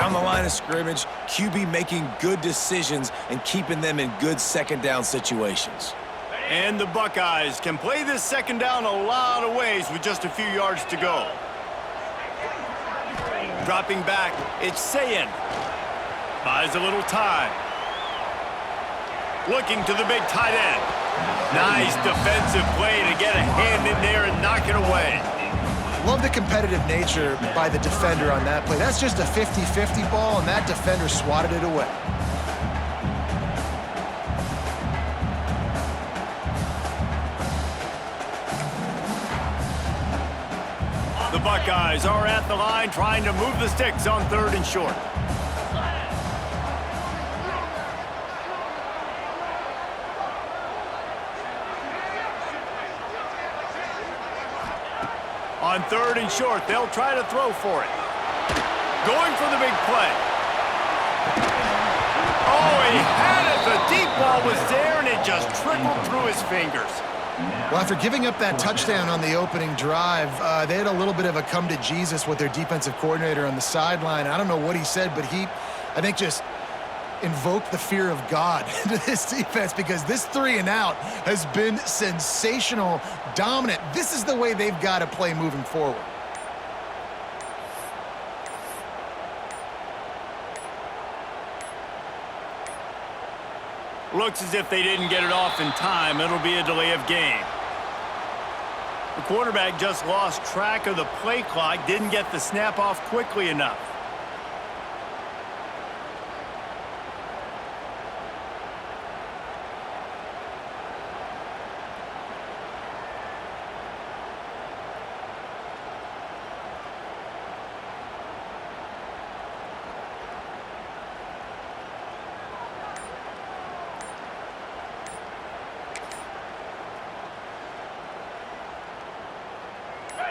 Down the line of scrimmage, QB making good decisions and keeping them in good second down situations. And the Buckeyes can play this second down a lot of ways with just a few yards to go. Dropping back, it's Sayin. Buys a little time. Looking to the big tight end. Nice defensive play to get a hand in there and knock it away. Love the competitive nature by the defender on that play. That's just a 50-50 ball, and that defender swatted it away. The Buckeyes are at the line trying to move the sticks on 3rd and short. On 3rd and short, they'll try to throw for it. Going for the big play. Oh, he had it. The deep ball was there, and it just trickled through his fingers. Well, after giving up that touchdown on the opening drive, they had a little bit of a come to Jesus with their defensive coordinator on the sideline. I don't know what he said, but he, I think, just invoked the fear of God into this defense, because this 3 and out has been sensational, dominant. This is the way they've got to play moving forward. Looks as if they didn't get it off in time. It'll be a delay of game. The quarterback just lost track of the play clock, didn't get the snap off quickly enough.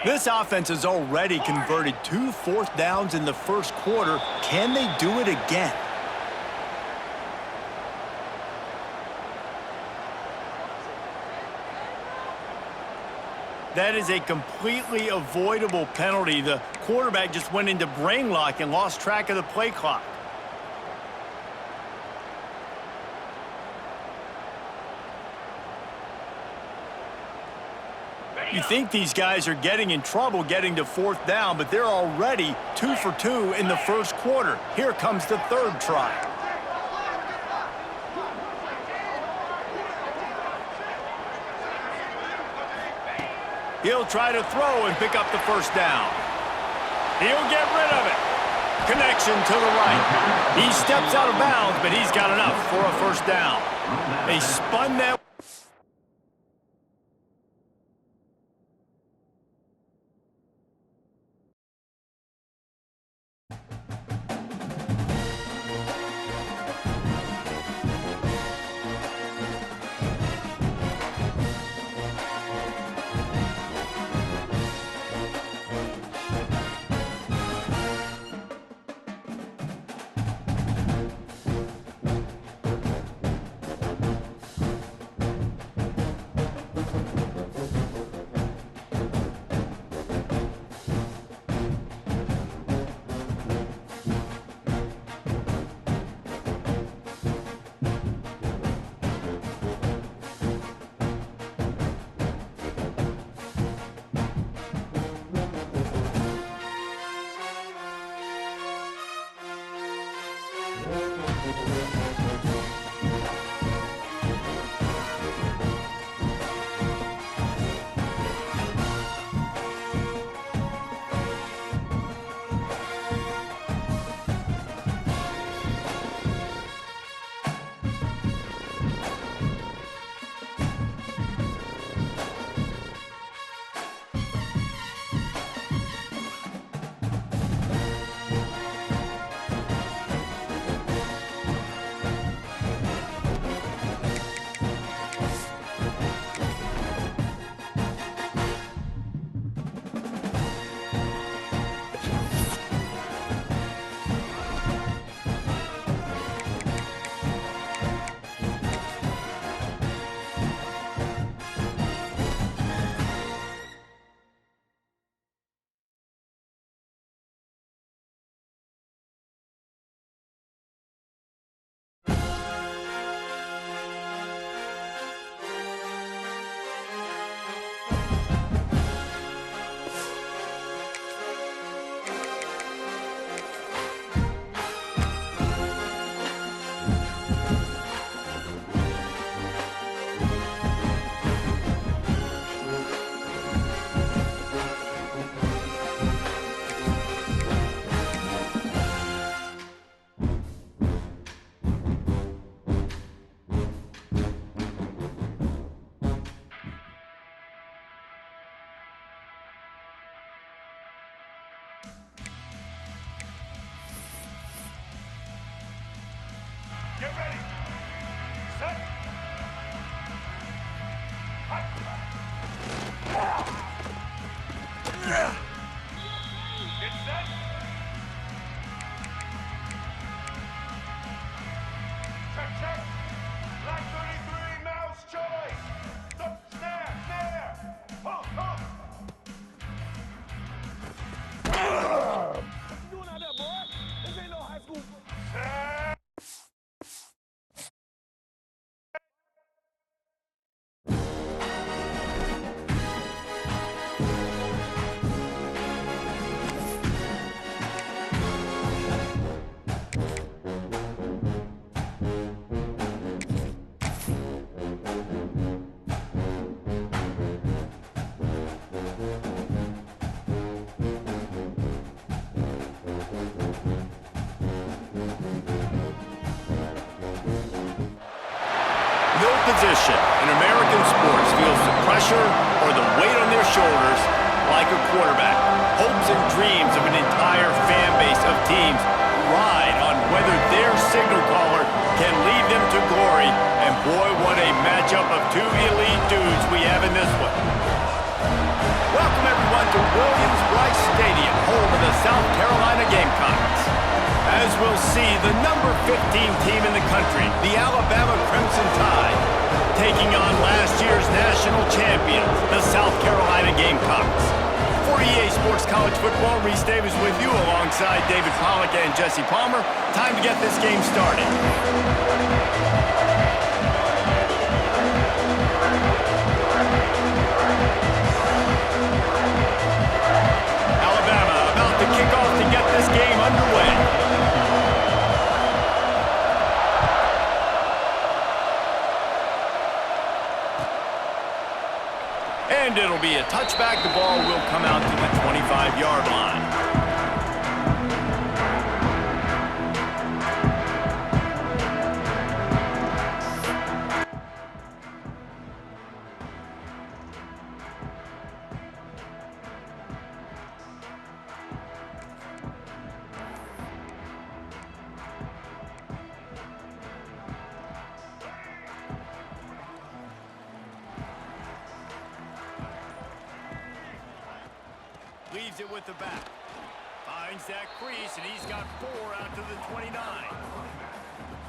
This offense has already converted 2 4th downs in the first quarter. Can they do it again? That is a completely avoidable penalty. The quarterback just went into brain lock and lost track of the play clock. You think these guys are getting in trouble getting to 4th down, but they're already 2 for 2 in the first quarter. Here comes the 3rd try. He'll try to throw and pick up the 1st down. He'll get rid of it. Connection to the right. He steps out of bounds, but he's got enough for a 1st down. They spun that. set. Check. Black 33, mouse choice. Snare. Halt. What you doing out there, boy? This ain't no high school. No position in American sports feels the pressure or the weight on their shoulders like a quarterback. Hopes and dreams of an entire fan base of teams ride on whether their signal caller can lead them to glory. And boy, what a matchup of two elite dudes we have in this one. Welcome everyone to Williams-Brice Stadium, home of the South Carolina Gamecocks. As we'll see, the number 15 team in the country, the Alabama Crimson Tide, taking on last year's national champions, the South Carolina Gamecocks. For EA Sports College Football, Reese Davis with you alongside David Pollack and Jesse Palmer. Time to get this game started. Alabama about to kick off to get this game underway. And it'll be a touchback. The ball will come out to the 25-yard line. Leaves it with the back. Finds that crease, and he's got 4 out to the 29.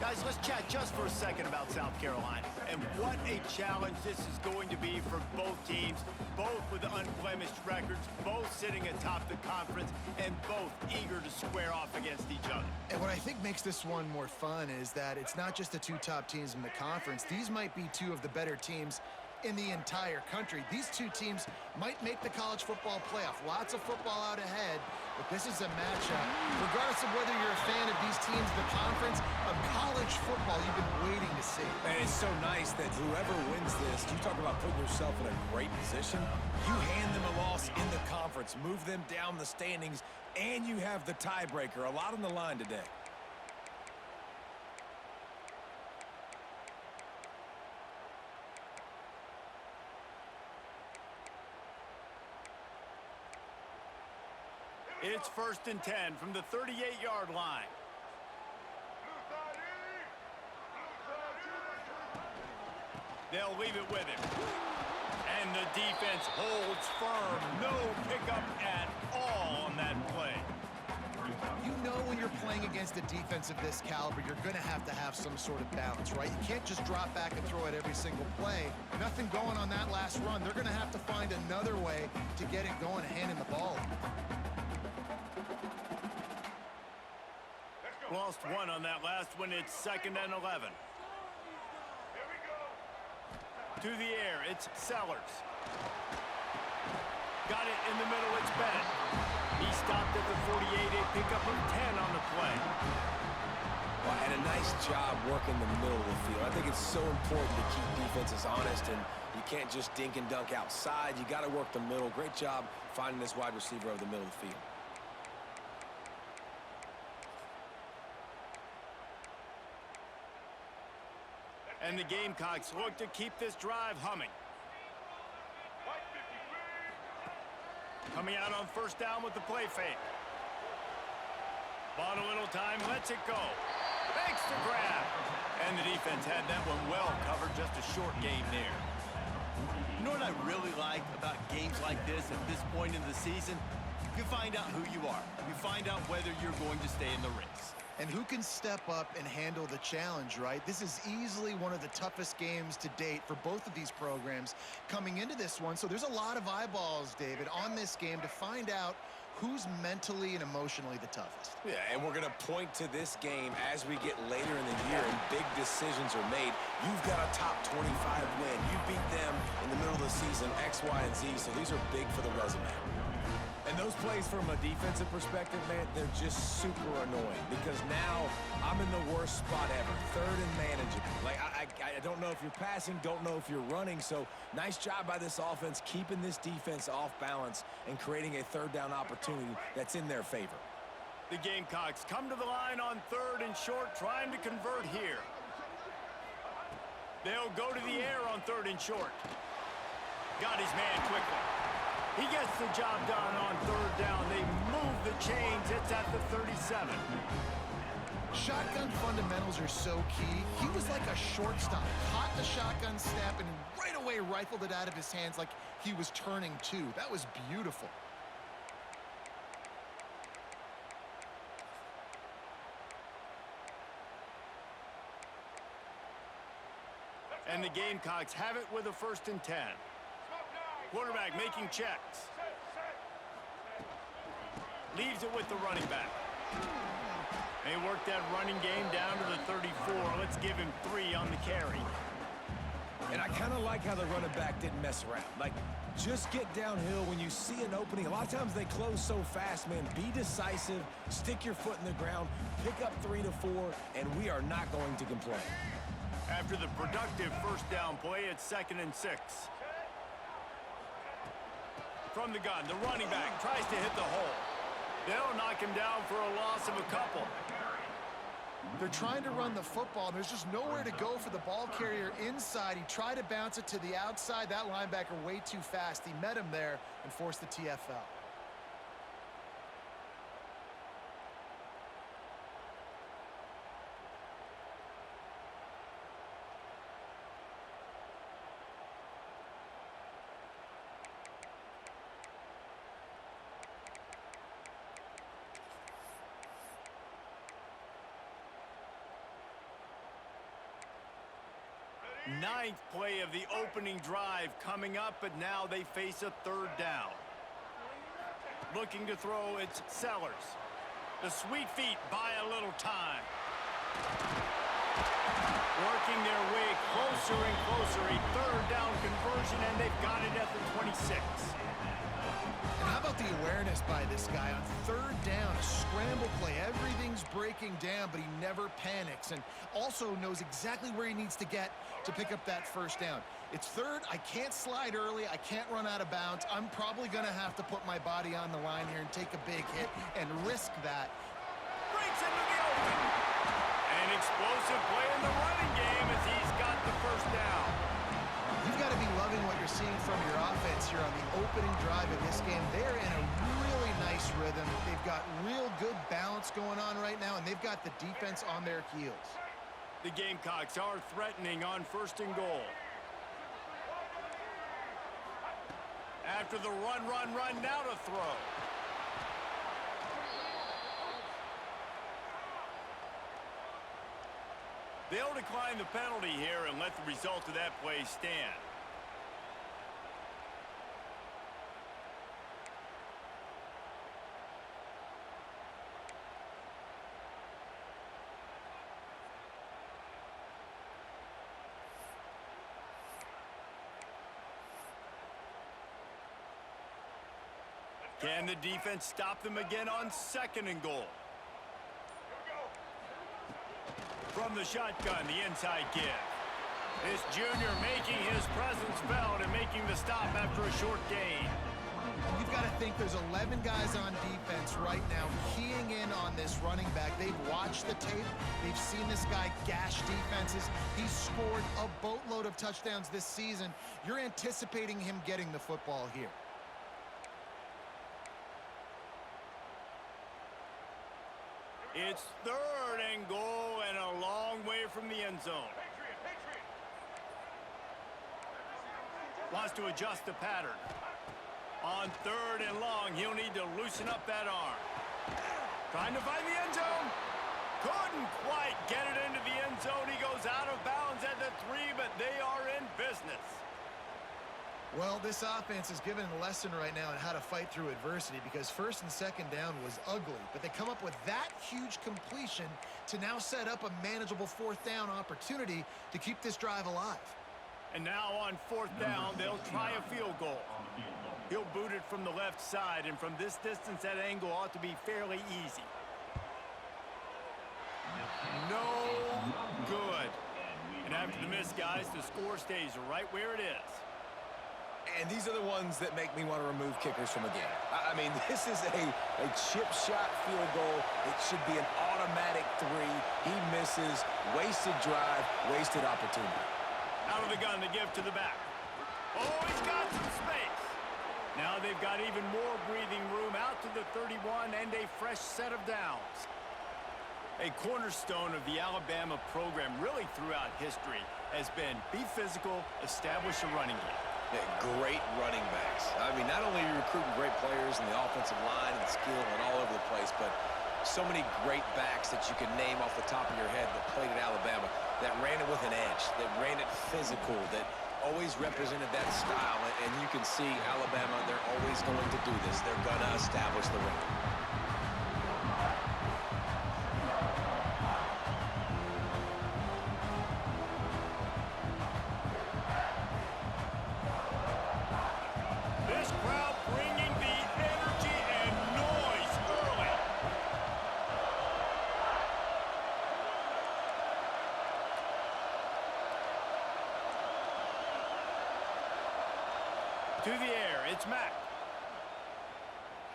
Guys, let's chat just for a second about South Carolina. And what a challenge this is going to be for both teams, both with unblemished records, both sitting atop the conference, and both eager to square off against each other. And what I think makes this one more fun is that it's not just the two top teams in the conference. These might be two of the better teams in the entire country. These two teams might make the college football playoff. Lots of football out ahead, but this is a matchup. Regardless of whether you're a fan of these teams, the conference, of college football you've been waiting to see. And it's so nice that whoever wins this, you talk about putting yourself in a great position, you hand them a loss in the conference, move them down the standings, and you have the tiebreaker. A lot on the line today. It's 1st and 10 from the 38-yard line. They'll leave it with him. And the defense holds firm. No pickup at all on that play. You know when you're playing against a defense of this caliber, you're going to have some sort of balance, right? You can't just drop back and throw it every single play. Nothing going on that last run. They're going to have to find another way to get it going and handing the ball. Lost one on that last one. It's 2nd and 11. To the air, it's Sellers. Got it in the middle, it's Bennett. He stopped at the 48, a pickup of 10 on the play. Well, and a nice job working the middle of the field. I think it's so important to keep defenses honest, and you can't just dink and dunk outside. You got to work the middle. Great job finding this wide receiver over the middle of the field. And the Gamecocks look to keep this drive humming. Coming out on 1st down with the play fake. Bought a little time, lets it go. Makes the grab. And the defense had that one well covered, just a short gain there. You know what I really like about games like this at this point in the season? You find out who you are. You find out whether you're going to stay in the race. And who can step up and handle the challenge, right? This is easily one of the toughest games to date for both of these programs coming into this one. So there's a lot of eyeballs, David, on this game to find out who's mentally and emotionally the toughest. Yeah, and we're going to point to this game as we get later in the year and big decisions are made. You've got a top 25 win. You beat them in the middle of the season, X, Y, and Z, so these are big for the resume. And those plays from a defensive perspective, man, they're just super annoying because now I'm in the worst spot ever, third and manageable. Like, I don't know if you're passing, don't know if you're running, so nice job by this offense keeping this defense off balance and creating a third down opportunity that's in their favor. The Gamecocks come to the line on 3rd and short, trying to convert here. They'll go to the air on 3rd and short. Got his man quickly. He gets the job done on 3rd down. They move the chains. It's at the 37. Shotgun fundamentals are so key. He was like a shortstop. Caught the shotgun snap and right away rifled it out of his hands like he was turning two. That was beautiful. And the Gamecocks have it with a 1st and 10. Quarterback making checks. Leaves it with the running back. They work that running game down to the 34. Let's give him 3 on the carry. And I kind of like how the running back didn't mess around. Like, just get downhill when you see an opening. A lot of times they close so fast, man. Be decisive, stick your foot in the ground, pick up 3 to 4, and we are not going to complain. After the productive 1st down play, it's 2nd and 6. From the gun, the running back tries to hit the hole. They'll knock him down for a loss of a couple. They're trying to run the football, and there's just nowhere to go for the ball carrier inside. He tried to bounce it to the outside. That linebacker way too fast. He met him there and forced the TFL. Ninth play of the opening drive coming up, but now they face a 3rd down. Looking to throw, it's Sellers. The sweet feet buy a little time. Working their way closer and closer. A 3rd down conversion, and they've got it at the 26. And how about the awareness by this guy on 3rd down, a scramble play. Everything's breaking down, but he never panics and also knows exactly where he needs to get to pick up that 1st down. It's 3rd. I can't slide early. I can't run out of bounds. I'm probably going to have to put my body on the line here and take a big hit and risk that. Breaks into the open. An explosive play in the running game as he's got the 1st down. You've got to be loving what you're seeing from your offense here on the opening drive of this game. They're in a really nice rhythm. They've got real good balance going on right now, and they've got the defense on their heels. The Gamecocks are threatening on 1st and goal. After the run, now to throw. They'll decline the penalty here and let the result of that play stand. Can the defense stop them again on 2nd and goal? From the shotgun, the inside give. This junior making his presence felt and making the stop after a short gain. You've got to think there's 11 guys on defense right now keying in on this running back. They've watched the tape. They've seen this guy gash defenses. He's scored a boatload of touchdowns this season. You're anticipating him getting the football here. It's 3rd and goal and a long way from the end zone. Wants to adjust the pattern. On 3rd and long, he'll need to loosen up that arm. Trying to find the end zone. Couldn't quite get it into the end zone. He goes out of bounds at the 3, but they are in business. Well, this offense is given a lesson right now on how to fight through adversity because 1st and 2nd down was ugly, but they come up with that huge completion to now set up a manageable 4th down opportunity to keep this drive alive. And now on 4th down, they'll try a field goal. He'll boot it from the left side, and from this distance, that angle ought to be fairly easy. No good. And after the miss, guys, the score stays right where it is. And these are the ones that make me want to remove kickers from a game. I mean, this is a chip shot field goal. It should be an automatic 3. He misses. Wasted drive, wasted opportunity. Out of the gun to give to the back. Oh, he's got some space. Now they've got even more breathing room out to the 31 and a fresh set of downs. A cornerstone of the Alabama program really throughout history has been be physical, establish a running game. Great running backs. I mean, not only are you recruiting great players in the offensive line and skill and all over the place, but so many great backs that you can name off the top of your head that played at Alabama, that ran it with an edge, that ran it physical, that always represented that style. And you can see Alabama, they're always going to do this. They're going to establish the run. To the air, it's Mack.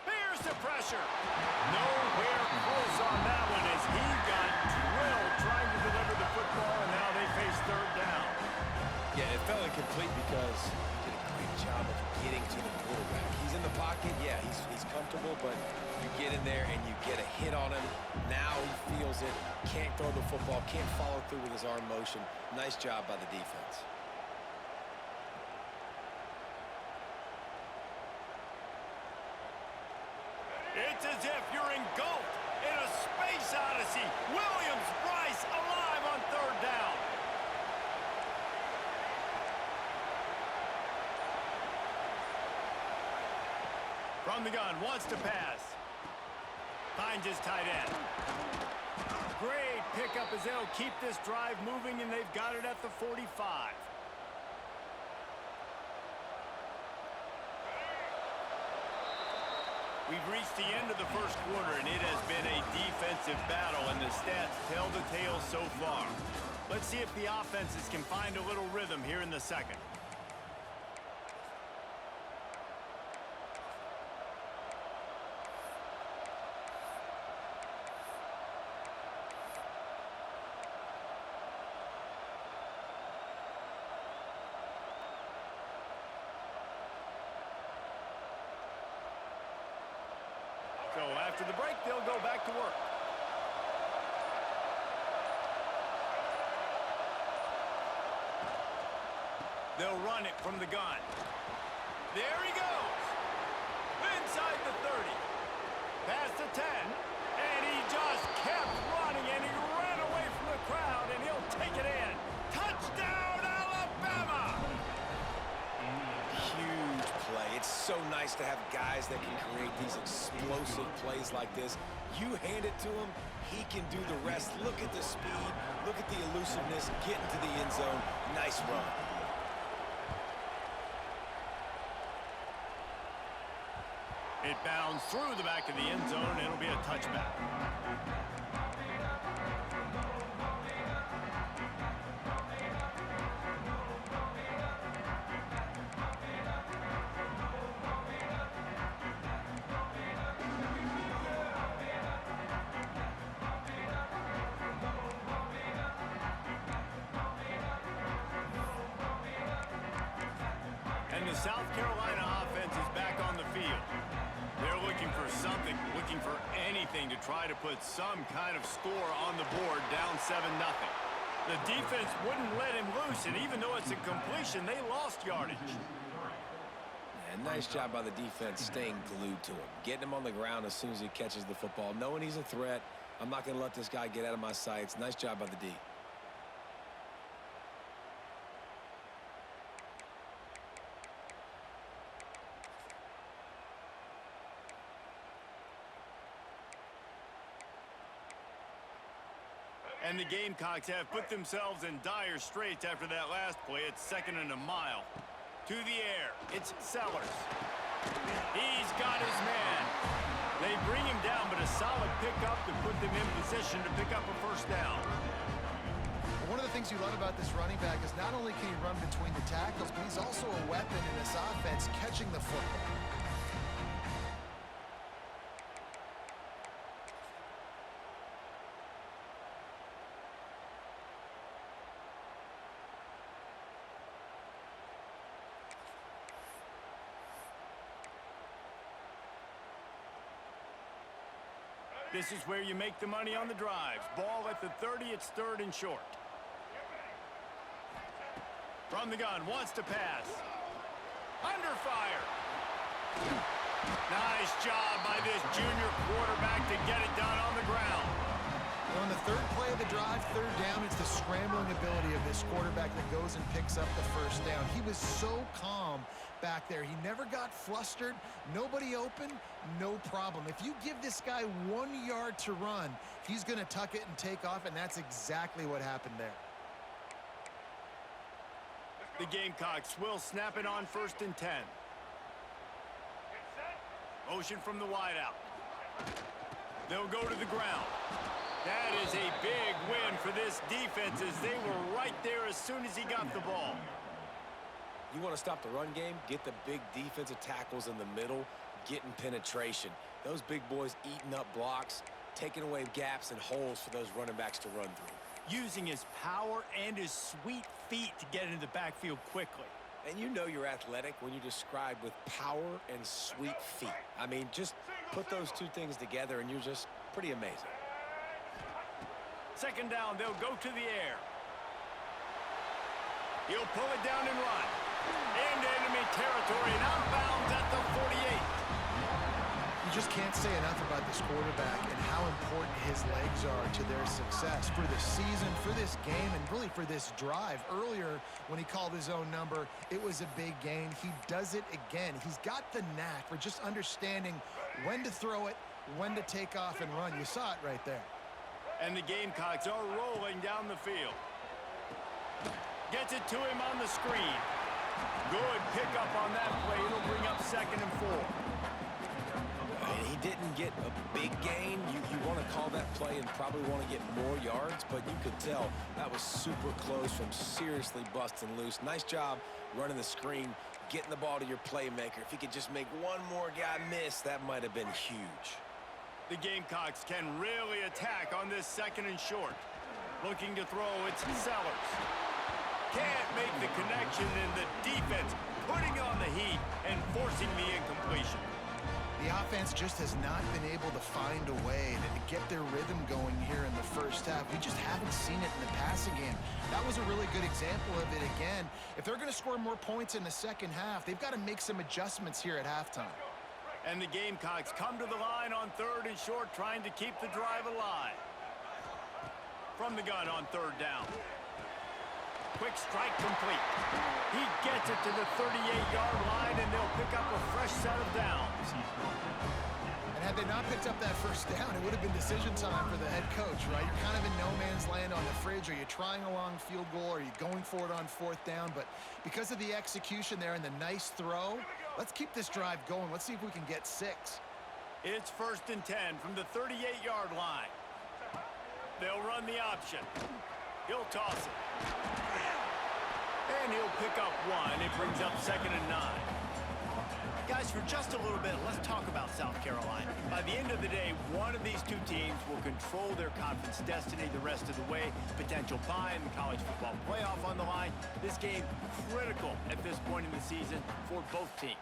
Here's the pressure. Nowhere close on that one as he got drilled trying to deliver the football, and now they face 3rd down. Yeah, it felt incomplete because he did a great job of getting to the quarterback. He's in the pocket, yeah, he's comfortable, but you get in there and you get a hit on him. Now he feels it, can't throw the football, can't follow through with his arm motion. Nice job by the defense. It's as if you're engulfed in a space odyssey. Williams-Brice alive on 3rd down. From the gun, wants to pass. Finds his tight end. Great pickup as they'll keep this drive moving, and they've got it at the 45. We've reached the end of the 1st quarter, and it has been a defensive battle, and the stats tell the tale so far. Let's see if the offenses can find a little rhythm here in the 2nd. So after the break, they'll go back to work. They'll run it from the gun. There he goes. Inside the 30. Past the 10. And he just kept running, and he ran away from the crowd, and he'll take it in. Touchdown, Alabama! Huge play. It's so nice to have guys that can create these explosive plays like this. You hand it to him, he can do the rest. Look at the speed, look at the elusiveness, get into the end zone. Nice run. It bounds through the back of the end zone, and it'll be a touchback. And the South Carolina offense is back on the field. They're looking for something, looking for anything to try to put some kind of score on the board, down 7-0. The defense wouldn't let him loose, and even though it's a completion, they lost yardage. And nice job by the defense staying glued to him, getting him on the ground as soon as he catches the football, knowing he's a threat. I'm not going to let this guy get out of my sights. Nice job by the D. And the Gamecocks have put themselves in dire straits after that last play. It's 2nd and a mile. To the air, it's Sellers. He's got his man. They bring him down, but a solid pickup to put them in position to pick up a first down. One of the things you love about this running back is not only can he run between the tackles, but he's also a weapon in this offense catching the football. This is where you make the money on the drives. Ball at the 30, it's 3rd and short. From the gun, wants to pass. Under fire. Nice job by this junior quarterback to get it done on the ground. On the 3rd play of the drive, 3rd down, it's the scrambling ability of this quarterback that goes and picks up the first down. He was so calm back there. He never got flustered. Nobody open, no problem. If you give this guy 1 yard to run, he's going to tuck it and take off, and that's exactly what happened there. The Gamecocks will snap it on 1st and 10. Motion from the wideout. They'll go to the ground. That is a big win for this defense as they were right there as soon as he got the ball. You want to stop the run game? Get the big defensive tackles in the middle, getting penetration. Those big boys eating up blocks, taking away gaps and holes for those running backs to run through. Using his power and his sweet feet to get into the backfield quickly. And you know you're athletic when you describe with power and sweet feet. I mean, just put those two things together and you're just pretty amazing. 2nd down, they'll go to the air. He'll pull it down and run. Into enemy territory and out of bounds at the 48. You just can't say enough about this quarterback and how important his legs are to their success for the season, for this game, and really for this drive. Earlier, when he called his own number, it was a big gain. He does it again. He's got the knack for just understanding when to throw it, when to take off and run. You saw it right there. And the Gamecocks are rolling down the field. Gets it to him on the screen. Good pickup on that play. It'll bring up 2nd and 4. And he didn't get a big gain. You want to call that play and probably want to get more yards, but you could tell that was super close from seriously busting loose. Nice job running the screen, getting the ball to your playmaker. If he could just make one more guy miss, that might have been huge. The Gamecocks can really attack on this 2nd and short. Looking to throw, it's Sellers. Can't make the connection, and the defense putting on the heat and forcing the incompletion. The offense just has not been able to find a way to get their rhythm going here in the first half. We just haven't seen it in the passing game. That was a really good example of it again. If they're going to score more points in the second half, they've got to make some adjustments here at halftime. And the Gamecocks come to the line on 3rd and short, trying to keep the drive alive. From the gun on 3rd down. Quick strike complete. He gets it to the 38-yard line, and they'll pick up a fresh set of downs. And had they not picked up that first down, it would have been decision time for the head coach, right? You're kind of in no man's land on the fridge. Are you trying a long field goal? Are you going for it on 4th down? But because of the execution there and the nice throw, let's keep this drive going. Let's see if we can get 6. It's 1st and 10 from the 38-yard line. They'll run the option. He'll toss it. And he'll pick up 1. It brings up 2nd and 9. Guys, for just a little bit, let's talk about South Carolina. By the end of the day, one of these two teams will control their conference destiny the rest of the way. Potential bye in the college football playoff on the line. This game critical at this point in the season for both teams.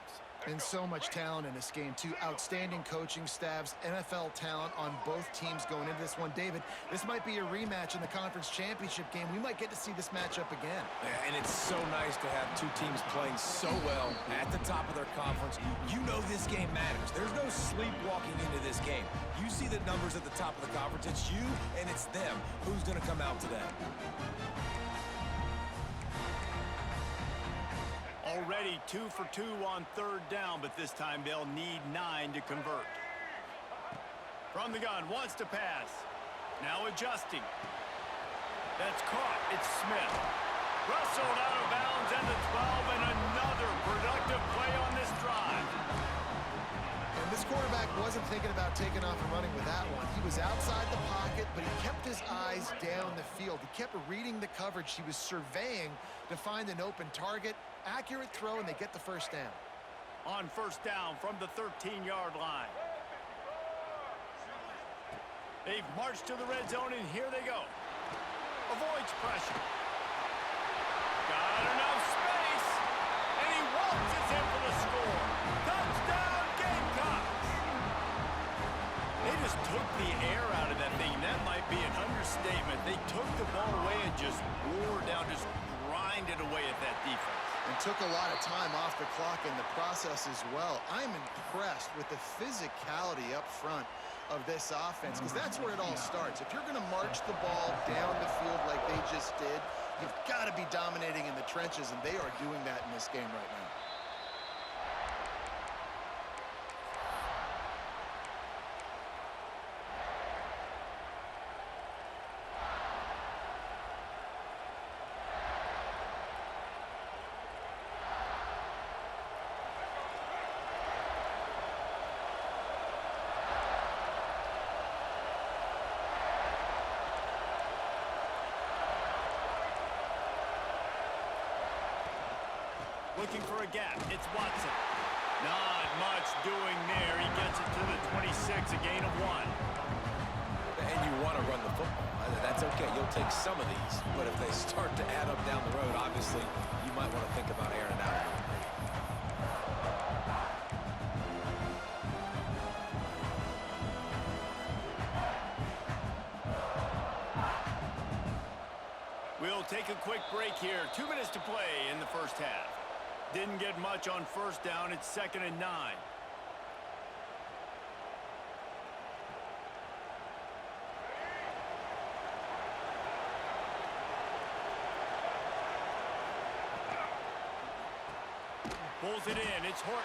And so much talent in this game, too. Outstanding coaching staffs, NFL talent on both teams going into this one. David, this might be a rematch in the conference championship game. We might get to see this matchup again. Yeah, and it's so nice to have two teams playing so well at the top of their conference. You know this game matters. There's no sleepwalking into this game. You see the numbers at the top of the conference. It's you and it's them. Who's going to come out today? Already 2 for 2 on third down, but this time they'll need 9 to convert. From the gun, wants to pass. Now adjusting. That's caught. It's Smith. Wrestled out of bounds at the 12, and another productive play on this drive. And this quarterback wasn't thinking about taking off and running with that one. He was outside the pocket, but he kept his eyes down the field. He kept reading the coverage. He was surveying to find an open target. Accurate throw, and they get the first down. On first down from the 13-yard line. They've marched to the red zone, and here they go. Avoids pressure. Got enough space, and he waltzes in for the score. Touchdown, Gamecocks! They just took the air out of that thing. That might be an understatement. They took the ball away and just wore down, just grinded away at that defense. And took a lot of time off the clock in the process as well. I'm impressed with the physicality up front of this offense, because that's where it all starts. If you're going to march the ball down the field like they just did, you've got to be dominating in the trenches, and they are doing that in this game right now. Looking for a gap. It's Watson. Not much doing there. He gets it to the 26, a gain of 1. And you want to run the football. That's okay. You'll take some of these. But if they start to add up down the road, obviously, you might want to think about airing it out. We'll take a quick break here. 2 minutes to play in the first half. Didn't get much on first down. It's 2nd and 9. Pulls it in. It's Horton.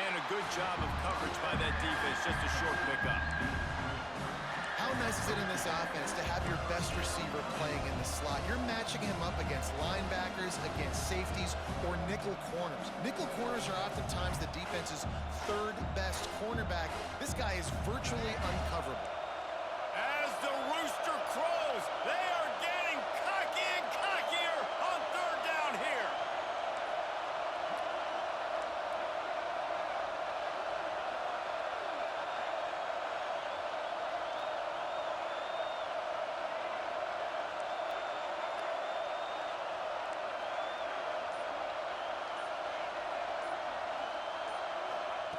And a good job of coverage by that defense. Just a short pickup. How nice is it in this offense to have your best receiver playing in the slot? You're matching him up against linebackers, against safeties, or nickel corners. Nickel corners are oftentimes the defense's third best cornerback. This guy is virtually uncoverable. As the rooster crows, they are getting cocky and cockier on third down here.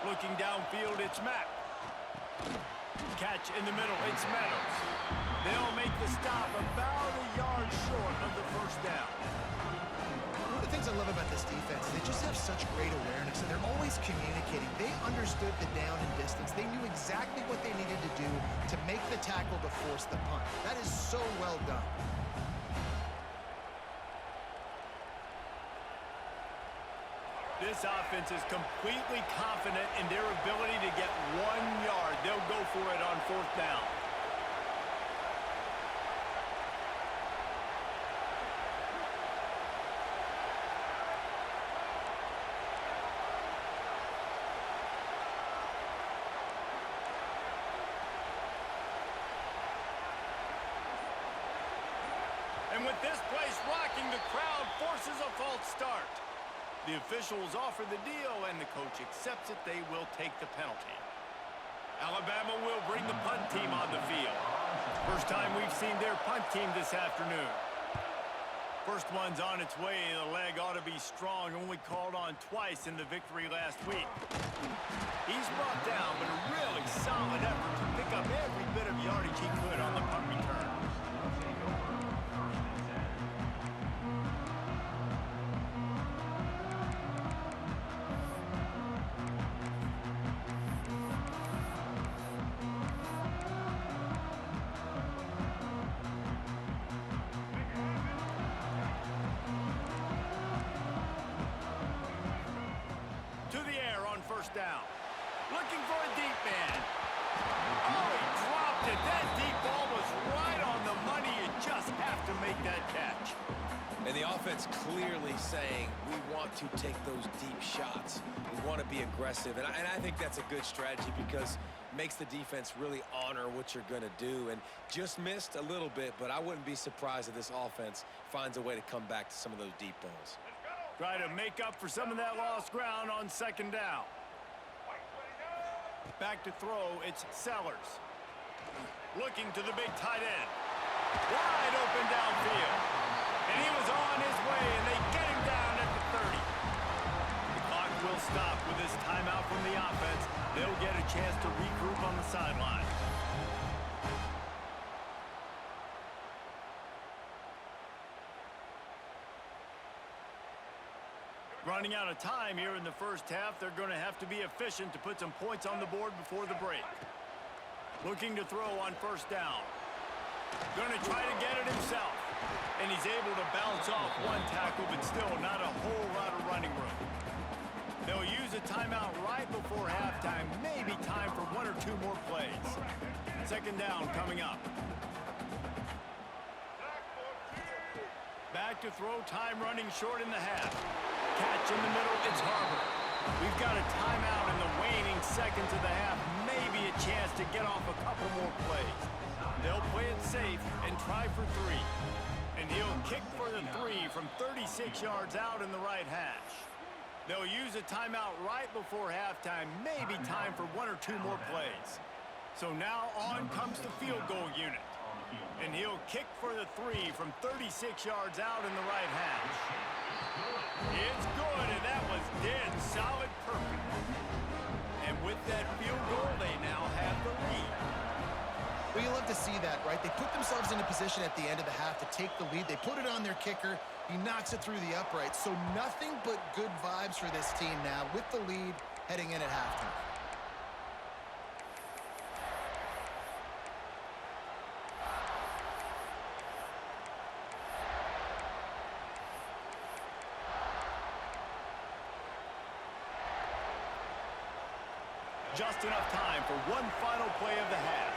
Looking downfield, it's Mack. Catch in the middle, it's Meadows. They'll make the stop about a yard short of the first down. One of the things I love about this defense, they just have such great awareness, and they're always communicating. They understood the down and distance. They knew exactly what they needed to do to make the tackle to force the punt. That is so well done. This offense is completely confident in their ability to get 1 yard. They'll go for it on fourth down. And with this place rocking, the crowd forces a false start. The officials offer the deal, and the coach accepts it. They will take the penalty. Alabama will bring the punt team on the field. First time we've seen their punt team this afternoon. First one's on its way. The leg ought to be strong. Only called on twice in the victory last week. He's brought down, but a really solid effort to pick up every bit of yardage he could on the punt return. First down. Looking for a deep man. Oh, he dropped it. That deep ball was right on the money. You just have to make that catch. And the offense clearly saying, we want to take those deep shots. We want to be aggressive. And I think that's a good strategy because it makes the defense really honor what you're going to do. And just missed a little bit, but I wouldn't be surprised if this offense finds a way to come back to some of those deep balls. Try to make up for some of that lost ground on second down. Back to throw, it's Sellers. Looking to the big tight end. Wide open downfield. And he was on his way, and they get him down at the 30. The clock will stop with this timeout from the offense. They'll get a chance to regroup on the sideline. Running out of time here in the first half, they're going to have to be efficient to put some points on the board before the break. Looking to throw on first down. Going to try to get it himself. And he's able to bounce off one tackle, but still not a whole lot of running room. They'll use a timeout right before halftime, maybe time for one or two more plays. Second down coming up. Back to throw, time running short in the half. Catch in the middle, it's Harvard. We've got a timeout in the waning seconds of the half. Maybe a chance to get off a couple more plays. They'll play it safe and try for three. And he'll kick for the three from 36 yards out in the right hash. They'll use a timeout right before halftime. Maybe time for one or two more plays. So now on comes the field goal unit. And he'll kick for the three from 36 yards out in the right hash. It's good, and that was dead solid perfect. And with that field goal, they now have the lead. Well, you love to see that, right? They put themselves in a position at the end of the half to take the lead. They put it on their kicker. He knocks it through the upright. So nothing but good vibes for this team now with the lead heading in at halftime. Just enough time for one final play of the half.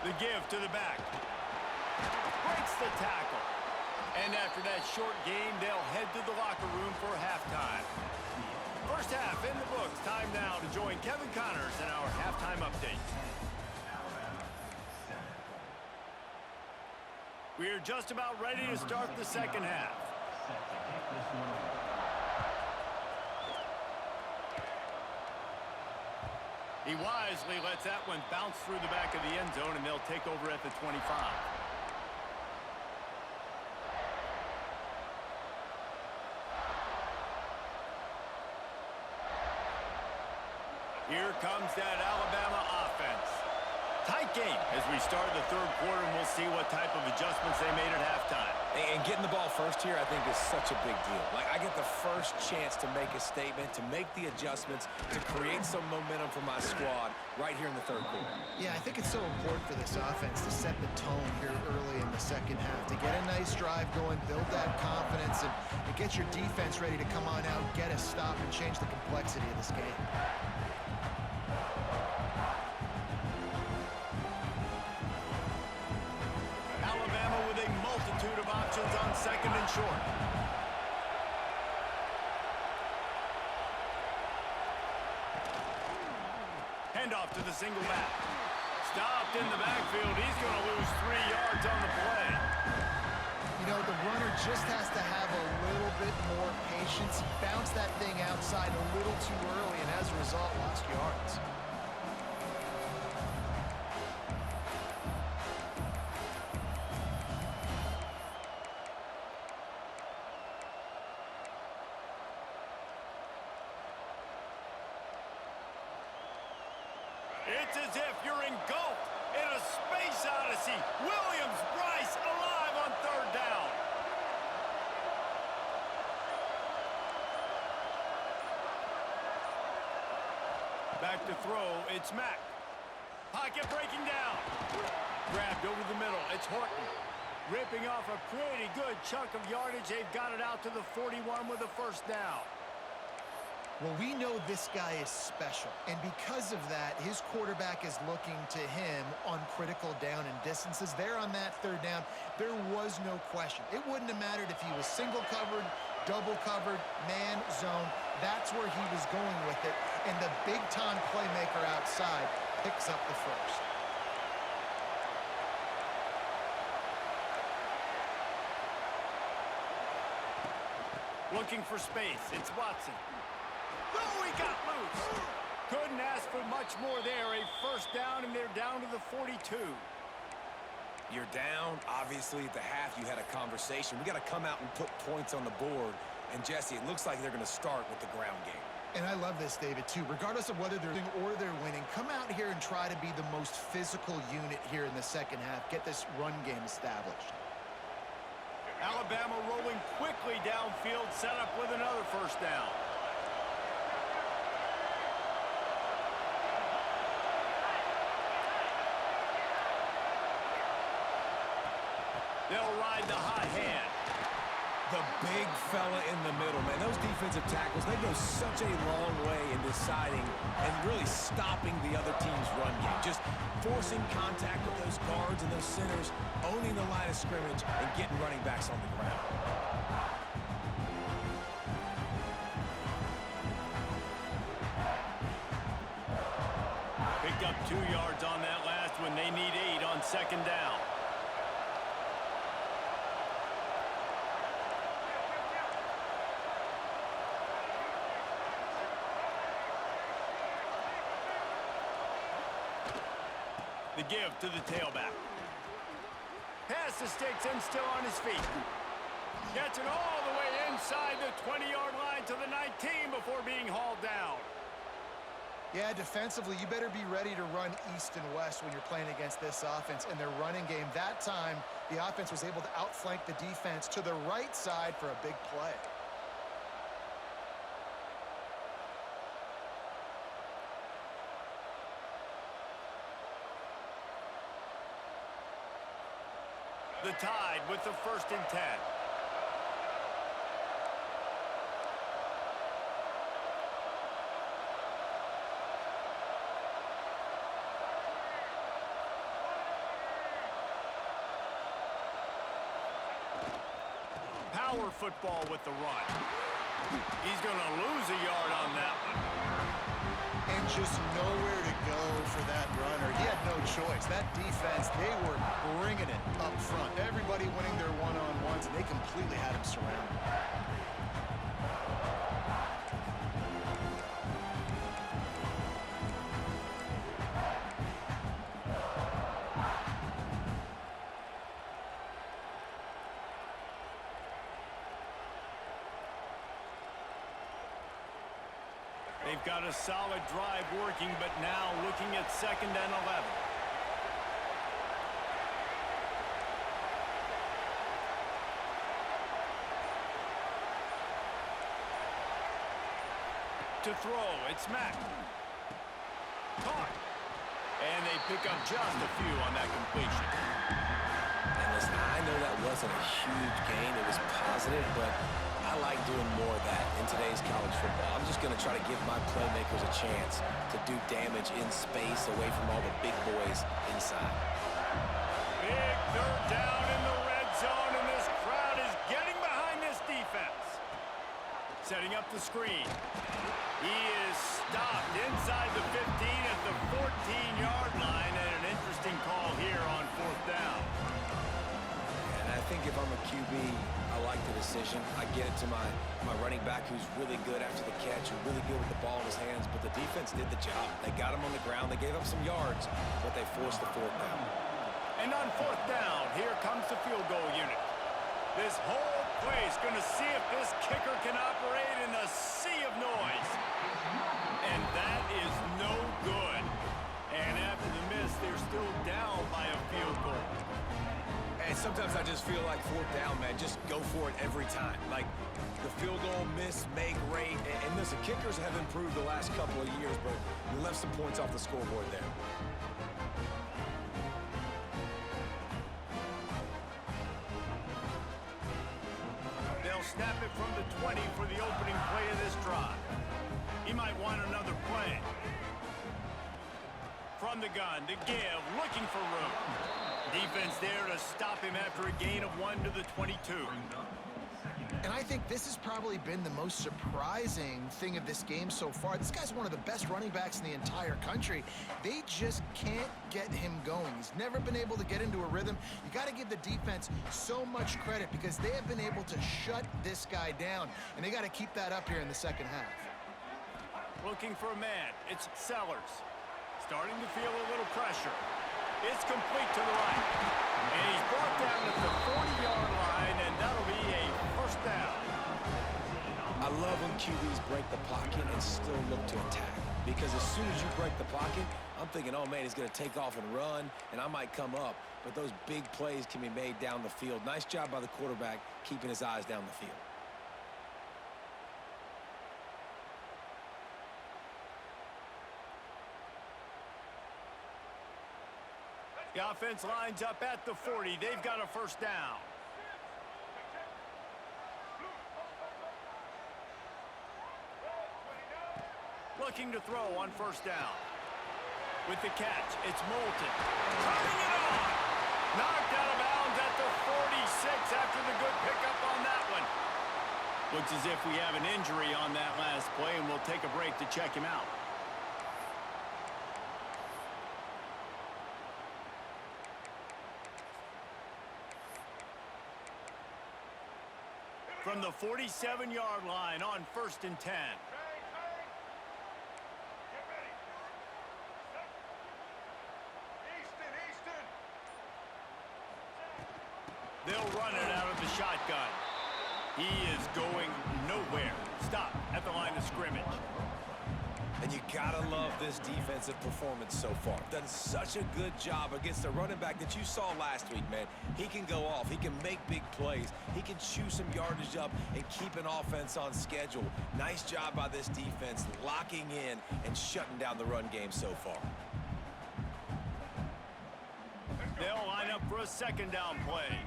The give to the back. Breaks the tackle. And after that short game, they'll head to the locker room for halftime. First half in the books. Time now to join Kevin Connors in our halftime update. We are just about ready to start the second half. He wisely lets that one bounce through the back of the end zone, and they'll take over at the 25. Here comes that Alabama offense. Tight game as we start the third quarter, and we'll see what type of adjustments they made at halftime. And getting the ball first here, I think, is such a big deal. Like, I get the first chance to make a statement, to make the adjustments, to create some momentum for my squad right here in the third quarter. Yeah, I think it's so important for this offense to set the tone here early in the second half, to get a nice drive going, build that confidence, and get your defense ready to come on out, get a stop, and change the complexity of this game. With a multitude of options on second and short. Handoff to the single back. Stopped in the backfield. He's going to lose 3 yards on the play. You know, the runner just has to have a little bit more patience. He bounced that thing outside a little too early, and as a result, lost yards. It's as if you're engulfed in a space odyssey. Williams-Brice alive on third down. Back to throw, it's Mack. Pocket breaking down. Grabbed over the middle, it's Horton. Ripping off a pretty good chunk of yardage. They've got it out to the 41 with a first down. Well, we know this guy is special, and because of that, his quarterback is looking to him on critical down and distances. There on that third down, there was no question. It wouldn't have mattered if he was single covered, double covered, man, zone. That's where he was going with it, and the big-time playmaker outside picks up the first. Looking for space, it's Watson. Oh, he got loose. Couldn't ask for much more there. A first down, and they're down to the 42. You're down. Obviously, at the half, you had a conversation. We got to come out and put points on the board. And, Jesse, it looks like they're going to start with the ground game. And I love this, David, too. Regardless of whether they're losing or they're winning, come out here and try to be the most physical unit here in the second half. Get this run game established. Alabama rolling quickly downfield, set up with another first down. They'll ride the hot hand. The big fella in the middle, man. Those defensive tackles, they go such a long way in deciding and really stopping the other team's run game. Just forcing contact with those guards and those centers, owning the line of scrimmage, and getting running backs on the ground. Picked up 2 yards on that last one. They need 8 on second down. The give to the tailback. Pass the sticks and still on his feet. Gets it all the way inside the 20-yard line to the 19 before being hauled down. Yeah, defensively, you better be ready to run east and west when you're playing against this offense and their running game. That time, the offense was able to outflank the defense to the right side for a big play. The Tide with the 1st and 10. Power football with the run. He's going to lose a yard on that one. And just nowhere to go for that runner. He had no choice. That defense, they were bringing it up front. Everybody winning their one-on-ones, and they completely had him surrounded. They've got a solid drive working, but now looking at 2nd and 11. To throw, it's Mack. Caught. And they pick up just a few on that completion. And listen, I know that wasn't a huge gain. It was positive, but I like doing more of that in today's college football. I'm just going to try to give my playmakers a chance to do damage in space away from all the big boys inside. Big third down in the red zone, and this crowd is getting behind this defense. Setting up the screen. He is stopped inside the 15 at the 14-yard line, and an interesting call here on 4th down. And I think if I'm a QB, I like the decision. I get it to my running back who's really good after the catch, who's really good with the ball in his hands, but the defense did the job. They got him on the ground. They gave up some yards, but they forced the 4th down. And on 4th down, here comes the field goal unit. This whole place going to see if this kicker can operate in a sea of noise. And that is no good. And after the miss, they're still down by a field goal. And sometimes I just feel like fourth down, man, just go for it every time. Like the field goal, miss, make, rate. And listen, kickers have improved the last couple of years, but you left some points off the scoreboard there. They'll snap it from the 20 for the opening play of this drive. He might want another play. From the gun to give, looking for room. Defense there to stop him after a gain of 1 to the 22. And I think this has probably been the most surprising thing of this game so far. This guy's one of the best running backs in the entire country. They just can't get him going. He's never been able to get into a rhythm. You got to give the defense so much credit because they have been able to shut this guy down, and they got to keep that up here in the second half. Looking for a man. It's Sellers. Starting to feel a little pressure. It's complete to the right. And he's brought down at the 40-yard line, and that'll be a first down. I love when QBs break the pocket and still look to attack. Because as soon as you break the pocket, I'm thinking, oh, man, he's going to take off and run, and I might come up. But those big plays can be made down the field. Nice job by the quarterback keeping his eyes down the field. The offense lines up at the 40. They've got a first down. Looking to throw on first down. With the catch, it's Moulton. Turning it on! Knocked out of bounds at the 46 after the good pickup on that one. Looks as if we have an injury on that last play, and we'll take a break to check him out. From the 47-yard line on 1st and 10. They'll run it out of the shotgun. He is going nowhere. Stop at the line of scrimmage. And you gotta love this defensive performance so far. Done such a good job against the running back that you saw last week, man. He can go off. He can make big plays. He can chew some yardage up and keep an offense on schedule. Nice job by this defense locking in and shutting down the run game so far. They'll line up for a second down play.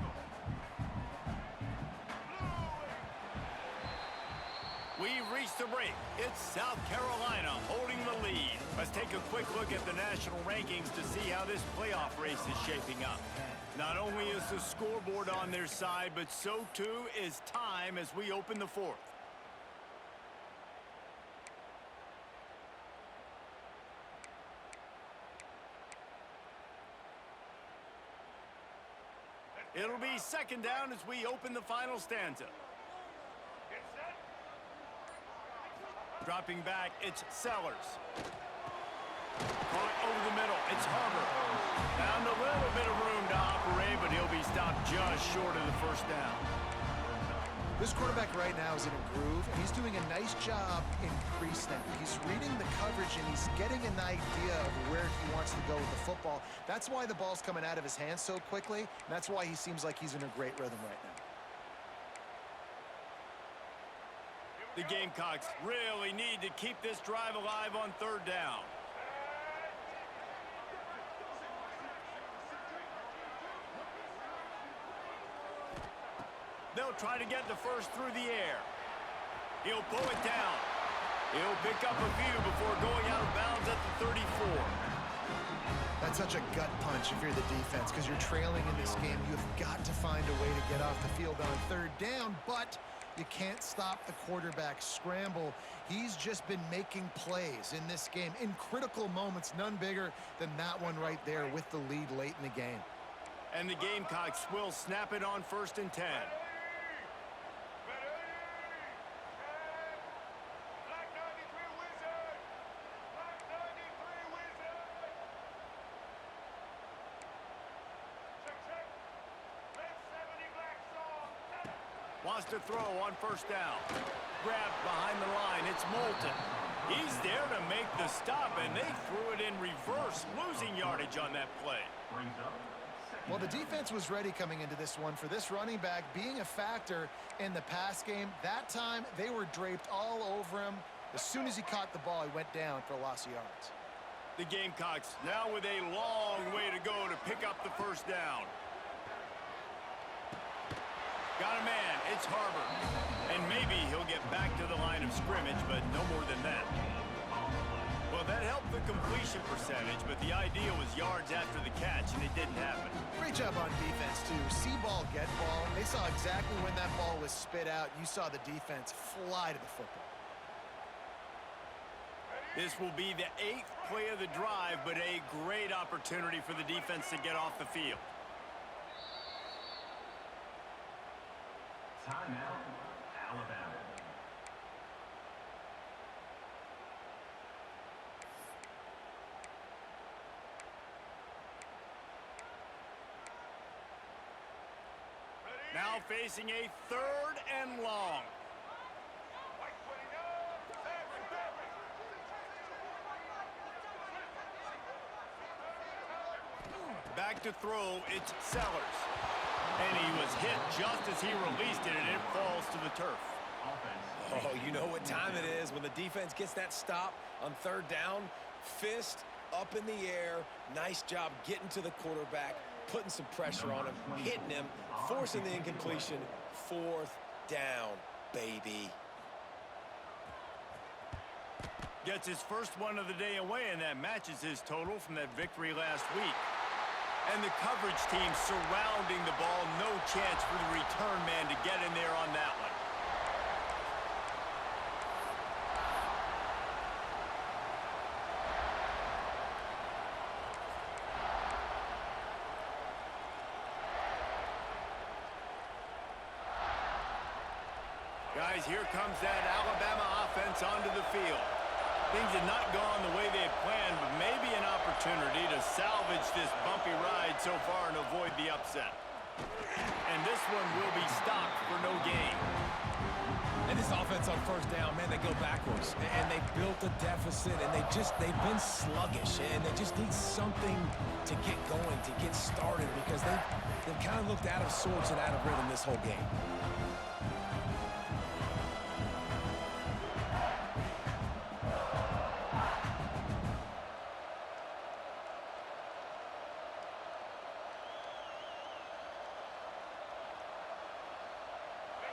We've reached the break. It's South Carolina holding the lead. Let's take a quick look at the national rankings to see how this playoff race is shaping up. Not only is the scoreboard on their side, but so too is time as we open the fourth. It'll be second down as we open the final stanza. Dropping back, it's Sellers. Caught over the middle, it's Harper. Found a little bit of room to operate, but he'll be stopped just short of the first down. This quarterback right now is in a groove, and he's doing a nice job in pre-snap. He's reading the coverage, and he's getting an idea of where he wants to go with the football. That's why the ball's coming out of his hands so quickly, and that's why he seems like he's in a great rhythm right now. The Gamecocks really need to keep this drive alive on third down. They'll try to get the first through the air. He'll pull it down. He'll pick up a few before going out of bounds at the 34. That's such a gut punch if you're the defense because you're trailing in this game. You've got to find a way to get off the field on third down, but you can't stop the quarterback scramble. He's just been making plays in this game in critical moments, none bigger than that one right there with the lead late in the game. And the Gamecocks will snap it on 1st and 10. Wants to throw on first down. Grabbed behind the line. It's Moulton. He's there to make the stop, and they threw it in reverse, losing yardage on that play. Well, the defense was ready coming into this one for this running back being a factor in the pass game. That time, they were draped all over him. As soon as he caught the ball, he went down for a loss of yards. The Gamecocks now with a long way to go to pick up the first down. Got a man, it's Harbor. And maybe he'll get back to the line of scrimmage, but no more than that. Well, that helped the completion percentage, but the idea was yards after the catch, and it didn't happen. Great job on defense, too. See ball, get ball. They saw exactly when that ball was spit out. You saw the defense fly to the football. This will be the 8th play of the drive, but a great opportunity for the defense to get off the field. Timeout, Alabama. Now facing a 3rd and long. White 29, Back to throw, it's Sellers. And he was hit just as he released it, and it falls to the turf. Oh, you know what time it is when the defense gets that stop on 3rd down. Fist up in the air. Nice job getting to the quarterback, putting some pressure on him, hitting him, forcing the incompletion. 4th down, baby. Gets his first one of the day away, and that matches his total from that victory last week. And the coverage team surrounding the ball. No chance for the return man to get in there on that one. Guys, here comes that Alabama offense onto the field. Things had not gone the way they had planned, but maybe an opportunity to salvage this bumpy ride so far and avoid the upset. And this one will be stopped for no gain. And this offense on 1st down, man, they go backwards. And they built a deficit, and they've been sluggish. And they just need something to get going, to get started, because they've kind of looked out of sorts and out of rhythm this whole game.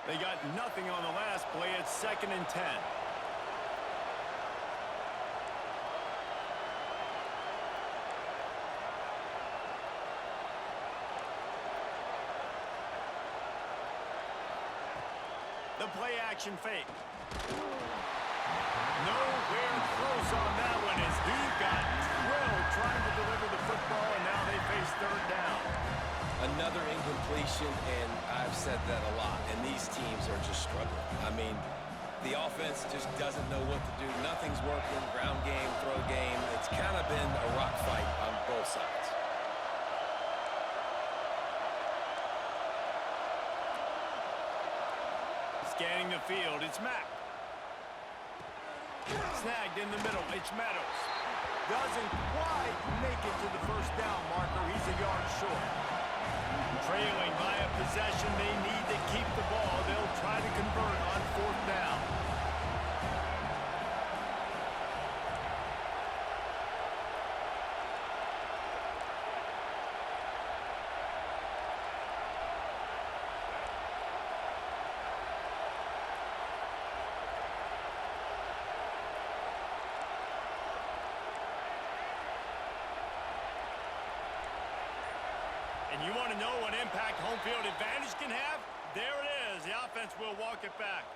They got nothing on the last play. It's 2nd and 10. The play action fake. Nowhere close on that one as he got drilled trying to deliver the football, and now they face 3rd down. Another incompletion, and I've said that a lot, and these teams are just struggling. I mean, the offense just doesn't know what to do. Nothing's working, ground game, throw game. It's kind of been a rock fight on both sides. Scanning the field, it's Mack. Snagged in the middle, it's Meadows. Doesn't quite make it to the 1st down marker. He's a yard short. Trailing by a possession, they need to keep the ball. They'll try to convert on 4th down. And you want to know what impact home field advantage can have? There it is. The offense will walk it back.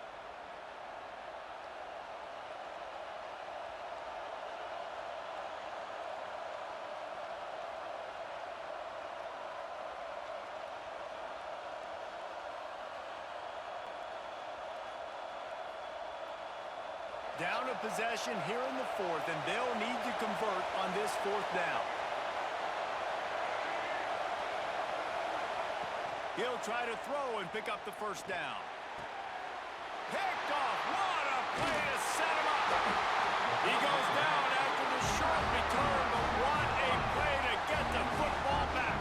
Down a possession here in the 4th, and they'll need to convert on this 4th down. He'll try to throw and pick up the 1st down. Picked off. What a play to set him up. He goes down after the short return, but what a play to get the football back.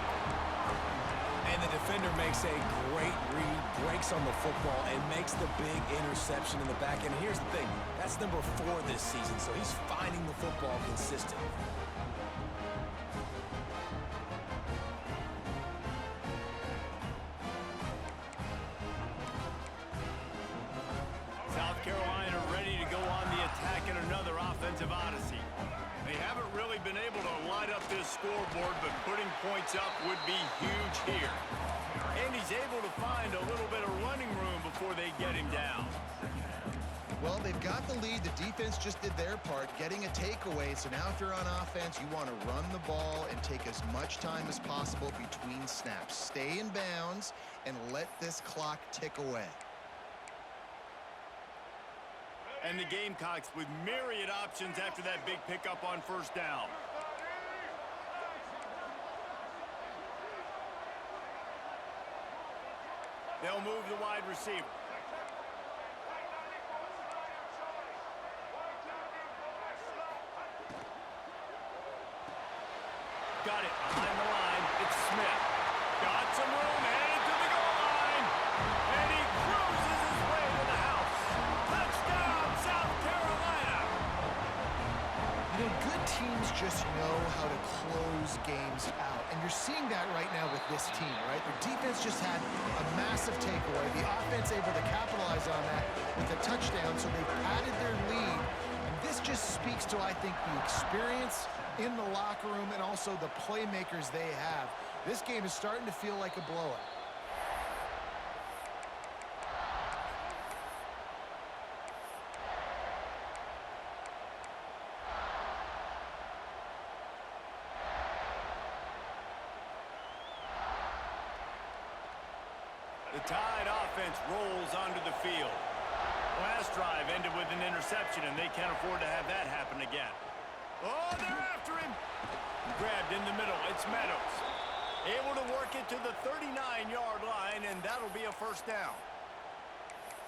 And the defender makes a great read, breaks on the football, and makes the big interception in the back end. And here's the thing, that's number 4 this season, so he's finding the football consistently. South Carolina ready to go on the attack in another offensive odyssey. They haven't really been able to light up this scoreboard, but putting points up would be huge here. And he's able to find a little bit of running room before they get him down. Well, they've got the lead. The defense just did their part, getting a takeaway. So now if you're on offense, you want to run the ball and take as much time as possible between snaps. Stay in bounds and let this clock tick away. And the Gamecocks with myriad options after that big pickup on first down. They'll move the wide receiver. Got it behind the line. It's Smith. Got some room, headed to the goal line. And he cruises his way to the house. Touchdown, South Carolina. You know, good teams just know how to close games out. And you're seeing that right now with this team, right? Their defense just had a massive takeaway. The offense able to capitalize on that with a touchdown, so they've padded their lead. And this just speaks to, I think, the experience in the locker room and also the playmakers they have. This game is starting to feel like a blowout. The Tide offense rolls onto the field. Last drive ended with an interception, and they can't afford to have that happen again. Oh, they're after him. Grabbed in the middle. It's Meadows. Able to work it to the 39-yard line, and that'll be a first down.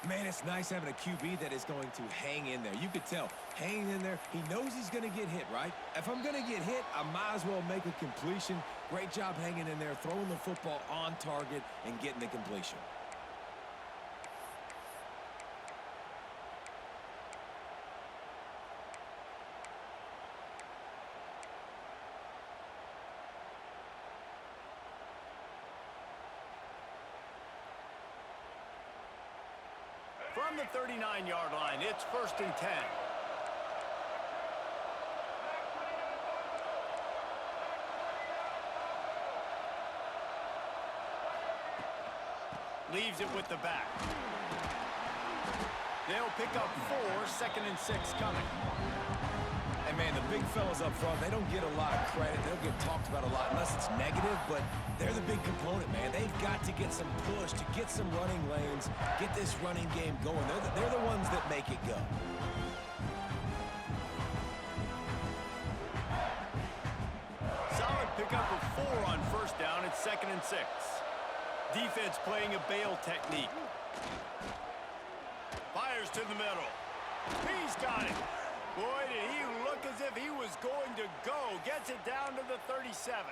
Man, it's nice having a QB that is going to hang in there. You could tell, hanging in there, he knows he's going to get hit, right? If I'm going to get hit, I might as well make a completion. Great job hanging in there, throwing the football on target and getting the completion. From the 39-yard line, it's 1st and 10. Leaves it with the back. They'll pick up 4, 2nd and 6 coming. And man, the big fellas up front, they don't get a lot of credit. They'll get talked about a lot unless it's negative, but they're the big component, man. They've got to get some push, to get some running lanes, get this running game going. They're the ones that make it go. Solid pickup of 4 on first down. It's 2nd and 6. Defense playing a bail technique. Fires to the middle. He's got it. Boy, did he look as if he was going to go. Gets it down to the 37.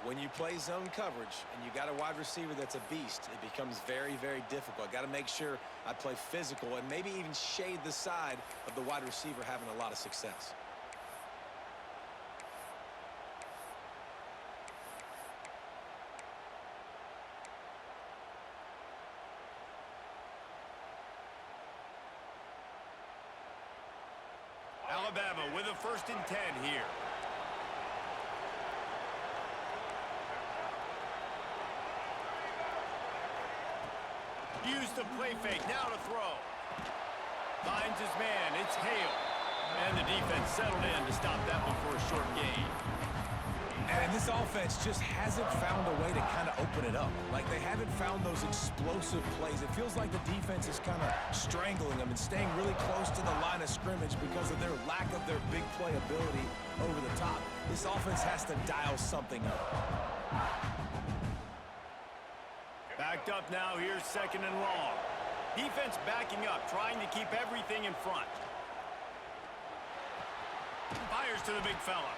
When you play zone coverage and you got a wide receiver that's a beast, it becomes very, very difficult. Got to make sure I play physical and maybe even shade the side of the wide receiver having a lot of success. Alabama with a 1st and 10 here. Used the play fake, now to throw. Finds his man, it's Hale. And the defense settled in to stop that one for a short gain. And this offense just hasn't found a way to kind of open it up. Like, they haven't found those explosive plays. It feels like the defense is kind of strangling them and staying really close to the line of scrimmage because of their lack of their big play ability over the top. This offense has to dial something up. Backed up now, here's 2nd and long. Defense backing up, trying to keep everything in front. Fires to the big fella.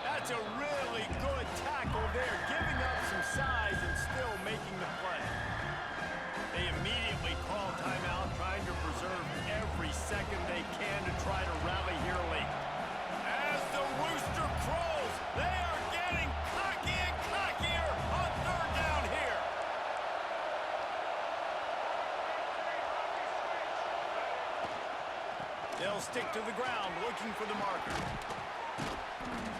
That's a really good tackle there, giving up some size and still making the play. They immediately call timeout, trying to preserve every second they can to try to rally here late. As the rooster crows, they are getting cocky and cockier on third down here. They'll stick to the ground, looking for the marker.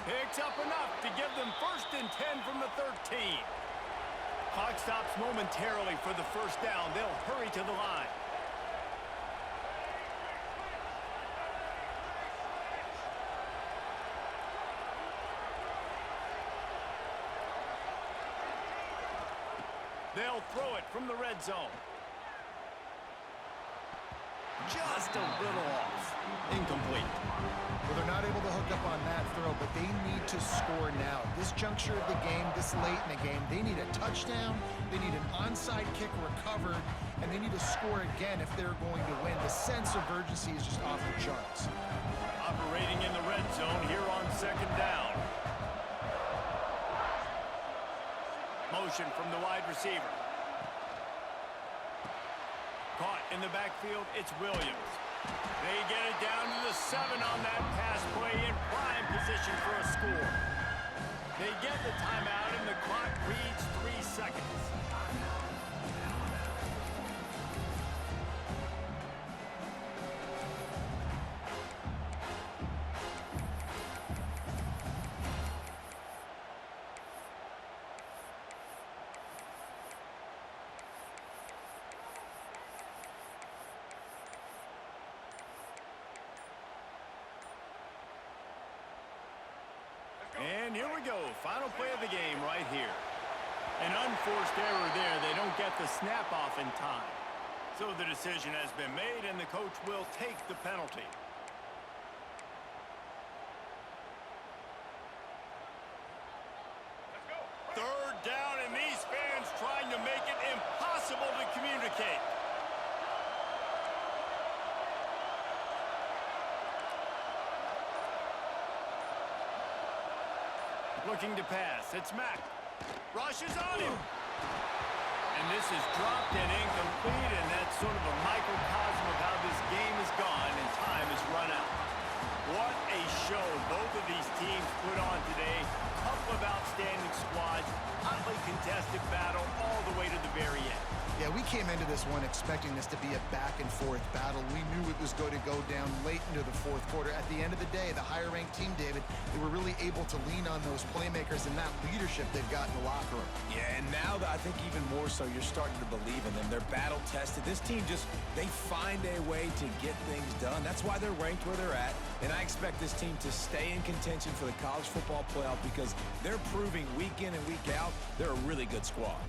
Picks up enough to give them 1st and 10 from the 13. Clock stops momentarily for the first down. They'll hurry to the line. They'll throw it from the red zone. Just a little off. Incomplete. Well, they're not able to hook up on that throw, but they need to score now. This juncture of the game, this late in the game, they need a touchdown, they need an onside kick recovered, and they need to score again if they're going to win. The sense of urgency is just off the charts. Operating in the red zone here on 2nd down. Motion from the wide receiver. Caught in the backfield, it's Williams. They get it down to the 7 on that pass play in prime position for a score. They get the timeout and the clock reads 3 seconds. And here we go, final play of the game right here. An unforced error there. They don't get the snap off in time. So the decision has been made, and the coach will take the penalty. Third down, and these fans trying to make it impossible to communicate. Looking to pass. It's Mack. Rushes on him. And this is dropped and incomplete, and that's sort of a microcosm of how this game has gone, and time has run out. What a show both of these teams put on today. Couple of outstanding squads, hotly contested battle all the way to the very end. Yeah, we came into this one expecting this to be a back-and-forth battle. We knew it was going to go down late into the 4th quarter. At the end of the day, the higher-ranked team, David, they were really able to lean on those playmakers and that leadership they've got in the locker room. Yeah, and now I think even more so, you're starting to believe in them. They're battle-tested. This team they find a way to get things done. That's why they're ranked where they're at. And I expect this team to stay in contention for the college football playoff because they're proving week in and week out they're a really good squad.